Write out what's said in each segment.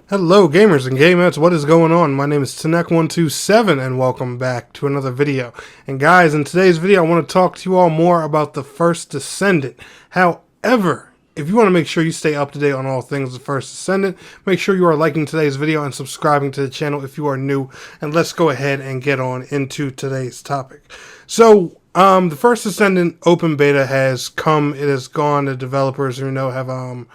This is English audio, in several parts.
Hello gamers and gamettes, what is going on? My name is Tanek127 and welcome back to another video. And guys, in today's video I want to talk to you all more about the first Descendant. However, if you want to make sure you stay up to date on all things the first Descendant, make sure you are liking today's video and subscribing to the channel if you are new. And let's go ahead and get on into today's topic. So, the first Descendant open beta has come, it has gone. The developers, have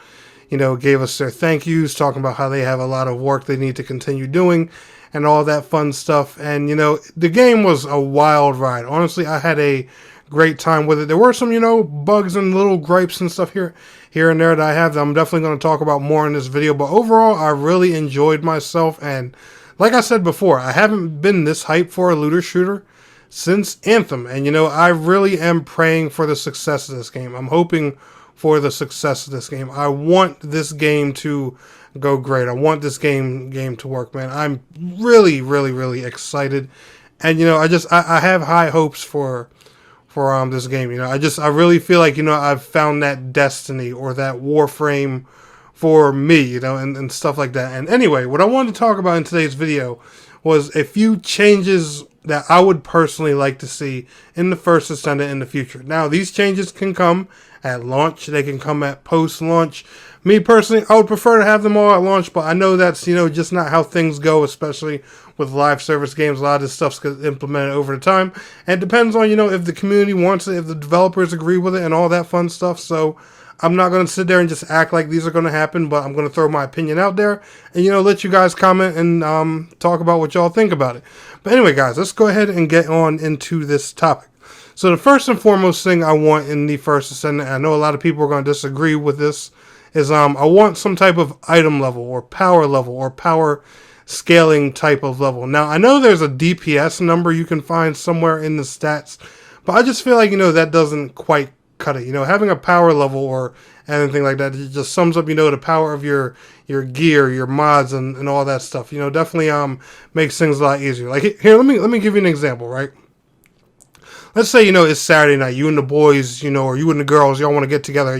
gave us their thank yous, talking about how they have a lot of work they need to continue doing and all that fun stuff. And, the game was a wild ride. Honestly, I had a great time with it. There were some, bugs and little gripes and stuff here and there that I have that I'm definitely going to talk about more in this video. But overall, I really enjoyed myself. And like I said before, I haven't been this hyped for a looter shooter since Anthem. And, I really am praying for the success of this game. I'm hoping for the success of this game. I want this game to go great. I want this game to work, man. I'm really excited. And I have high hopes for this game. I really feel like, I've found that destiny or that warframe for me, and stuff like that. And anyway, what I wanted to talk about in today's video was a few changes that I would personally like to see in the first Descendant in the future. Now, these changes can come at launch. They can come at post-launch. Me personally, I would prefer to have them all at launch, but I know that's, just not how things go, especially with live service games. A lot of this stuff gets implemented over the time. And it depends on, if the community wants it, if the developers agree with it, and all that fun stuff. So I'm not going to sit there and just act like these are going to happen, but I'm going to throw my opinion out there and, let you guys comment and talk about what y'all think about it. But anyway, guys, let's go ahead and get on into this topic. So the first and foremost thing I want in the first Descendant, I know a lot of people are going to disagree with this, is I want some type of item level or power scaling type of level. Now, I know there's a DPS number you can find somewhere in the stats, but I just feel like, that doesn't quite cut it. Having a power level or anything like that, it just sums up, the power of your gear, your mods, and all that stuff. Definitely makes things a lot easier. Like here, let me give you an example, right? Let's say, it's Saturday night, you and the boys, or you and the girls, y'all want to get together,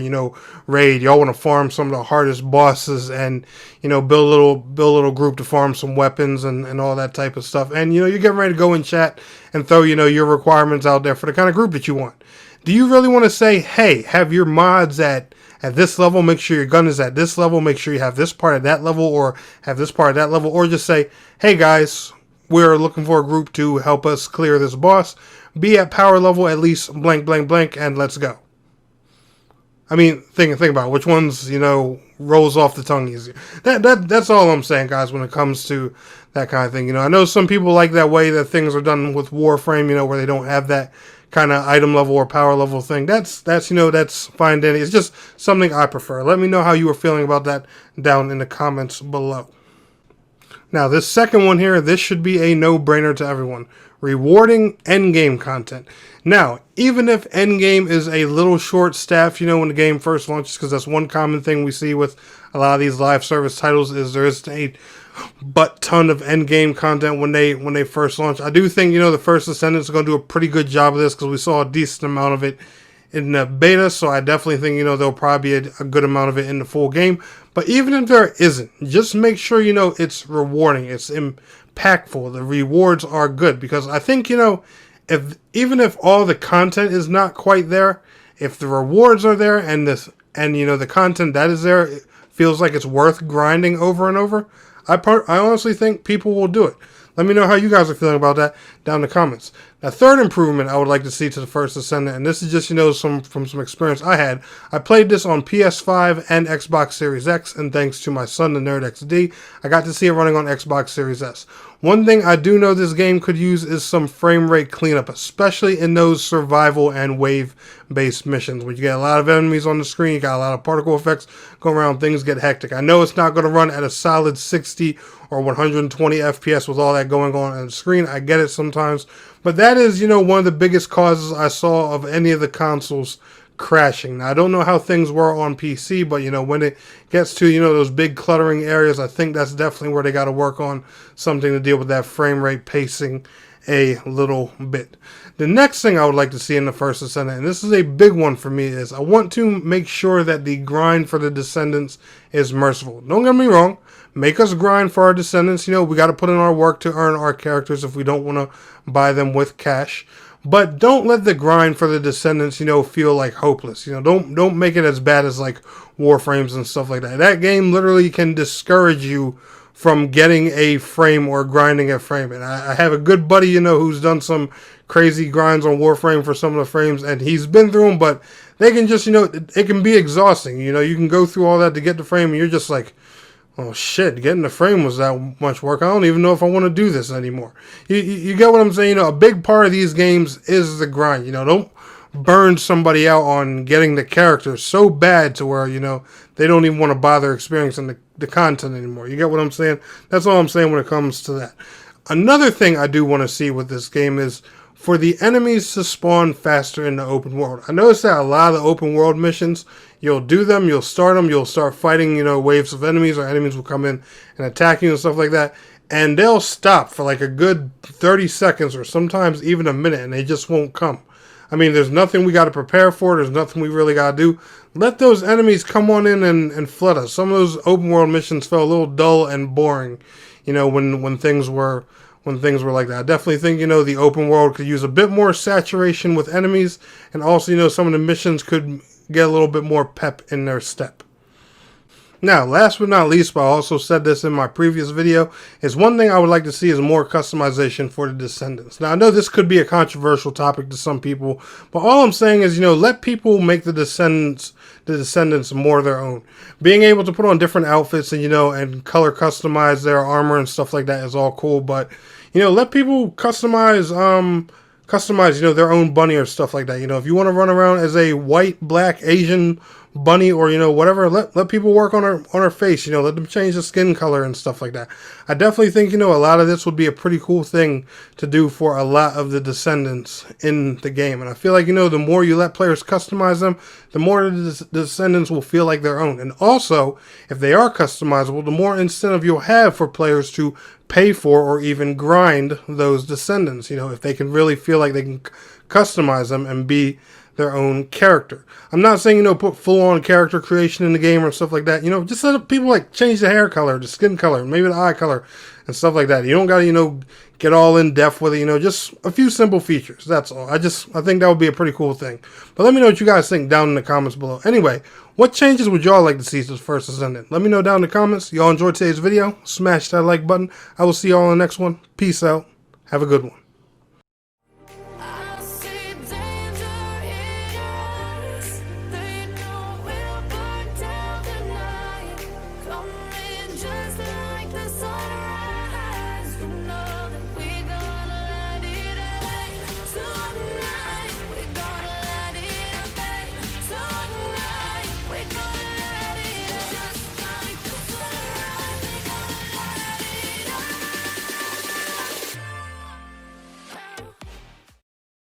raid, y'all want to farm some of the hardest bosses and, build a little group to farm some weapons and all that type of stuff. And, you're getting ready to go in chat and throw, your requirements out there for the kind of group that you want. Do you really want to say, hey, have your mods at this level, make sure your gun is at this level, make sure you have this part at that level, or have this part at that level, or just say, hey guys, we're looking for a group to help us clear this boss. Be at power level at least blank, and let's go. I mean, think about it. Which ones, rolls off the tongue easier. That's all I'm saying, guys, when it comes to that kind of thing. I know some people like that way that things are done with Warframe, where they don't have that kind of item level or power level thing. That's fine, Danny. It's just something I prefer. Let me know how you are feeling about that down in the comments below. Now, this second one here, this should be a no-brainer to everyone. Rewarding endgame content. Now, even if endgame is a little short-staffed, when the game first launches, because that's one common thing we see with a lot of these live service titles, is there is a ton of endgame content when they first launch. I do think, the first Descendant is going to do a pretty good job of this, because we saw a decent amount of it in the beta, so I definitely think, there'll probably be a good amount of it in the full game. But even if there isn't, just make sure, it's rewarding, it's impactful, the rewards are good. Because I think, even if all the content is not quite there, if the rewards are there and the content that is there, it feels like it's worth grinding over and over, I honestly think people will do it. Let me know how you guys are feeling about that down in the comments. Now, third improvement I would like to see to the first Descendant, and this is just, from some experience I had. I played this on PS5 and Xbox Series X, and thanks to my son, the Nerd XD, I got to see it running on Xbox Series S. One thing I do know this game could use is some frame rate cleanup, especially in those survival and wave-based missions, where you get a lot of enemies on the screen, you got a lot of particle effects going around, things get hectic. I know it's not going to run at a solid 60 or 120 FPS with all that going on the screen. I get it sometimes. But that is, one of the biggest causes I saw of any of the consoles crashing. Now, I don't know how things were on PC, but, when it gets to, those big cluttering areas, I think that's definitely where they got to work on something to deal with that frame rate pacing a little bit. The next thing I would like to see in the first Descendant, and this is a big one for me, is I want to make sure that the grind for the Descendants is merciful. Don't get me wrong. Make us grind for our Descendants. You know, we got to put in our work to earn our characters if we don't want to buy them with cash. But don't let the grind for the Descendants, you know, feel like hopeless. You know, don't make it as bad as like Warframes and stuff like that. That game literally can discourage you from getting a frame or grinding a frame. And I have a good buddy, you know, who's done some crazy grinds on Warframe for some of the frames, and he's been through them, but they can just, you know, it can be exhausting. You know, you can go through all that to get the frame, and you're just like, oh shit, getting the frame was that much work. I don't even know if I want to do this anymore. You get what I'm saying? You know, a big part of these games is the grind. You know, don't burn somebody out on getting the character so bad to where, you know, they don't even want to bother experiencing the content anymore. You get what I'm saying? That's all I'm saying when it comes to that. Another thing I do want to see with this game is for the enemies to spawn faster in the open world. I noticed that a lot of the open world missions, you'll do them, you'll start them, you'll start fighting, you know, waves of enemies, or enemies will come in and attack you and stuff like that, and they'll stop for like a good 30 seconds or sometimes even a minute, and they just won't come. I mean, there's nothing we got to prepare for. There's nothing we really got to do. Let those enemies come on in and flood us. Some of those open world missions felt a little dull and boring, you know, when things were like that. I definitely think, you know, the open world could use a bit more saturation with enemies, and also, you know, some of the missions could get a little bit more pep in their step. Now, last but not least, but I also said this in my previous video, is one thing I would like to see is more customization for the Descendants. Now, I know this could be a controversial topic to some people, but all I'm saying is, you know, let people make the Descendants more their own. Being able to put on different outfits and, you know, and color customize their armor and stuff like that is all cool, but, you know, let people customize, you know, their own bunny or stuff like that. You know, if you want to run around as a white, black, Asian bunny, or, you know, whatever, let people work on her face, you know, let them change the skin color and stuff like that. I definitely think, you know, a lot of this would be a pretty cool thing to do for a lot of the Descendants in the game. And I feel like, you know, the more you let players customize them, the more the Descendants will feel like their own. And also, if they are customizable, the more incentive you'll have for players to pay for or even grind those Descendants, you know, if they can really feel like they can customize them and be their own character. I'm not saying, you know, put full-on character creation in the game or stuff like that. You know, just let people like change the hair color, the skin color, maybe the eye color and stuff like that. You don't gotta, you know, get all in depth with it. You know, just a few simple features. That's all. I think that would be a pretty cool thing. But let me know what you guys think down in the comments below. Anyway, what changes would y'all like to see to First Descendant? Let me know down in the comments. Y'all enjoyed today's video? Smash that like button. I will see y'all in the next one. Peace out. Have a good one.